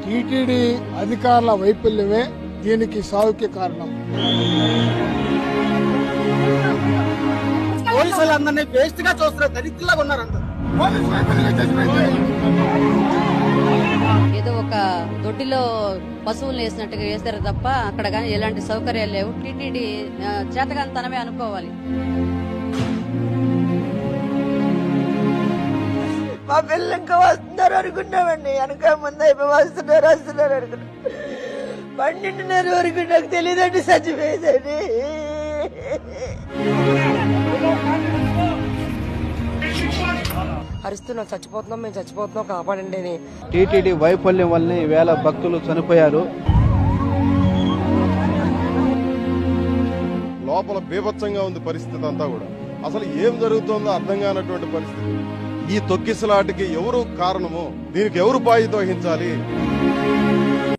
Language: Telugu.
టీటీడీ అధికారుల వైఫల్యమే దీనికి సాగుకి కారణం. పోలీసులు అందరినీ వేస్ట్ గా చూస్తున్నారు, దరిద్రులాగా ఉన్నారు అందరు. ఏదో ఒక దొడ్డిలో పశువులు వేసినట్టుగా వేస్తారు తప్ప అక్కడ కానీ ఎలాంటి సౌకర్యాలు లేవు. టీటీడీ చేతగానితనమే అనుకోవాలి. మా పిల్లలు ఇంకా వస్తున్నారు అనుకున్నామండి, వెనక ముందు అయిపోయి వస్తున్నారు అనుకున్నాం. 12:30 వరకు నాకు తెలియదండి చచ్చిపోయేదండి. అరుస్తున్నాం, చచ్చిపోతున్నాం, మేము చచ్చిపోతున్నాం, కాపాడండి అని. టీటీడీ వైఫల్యం వల్లనే ఈవేళ భక్తులు చనిపోయారు. లోపల బీభత్సంగా ఉంది పరిస్థితి అంతా కూడా. అసలు ఏం జరుగుతుందో అర్థం కానటువంటి పరిస్థితి. ఈ తొక్కిసలాటికి ఎవరు కారణము, దీనికి ఎవరు బాధ్యత వహించాలి?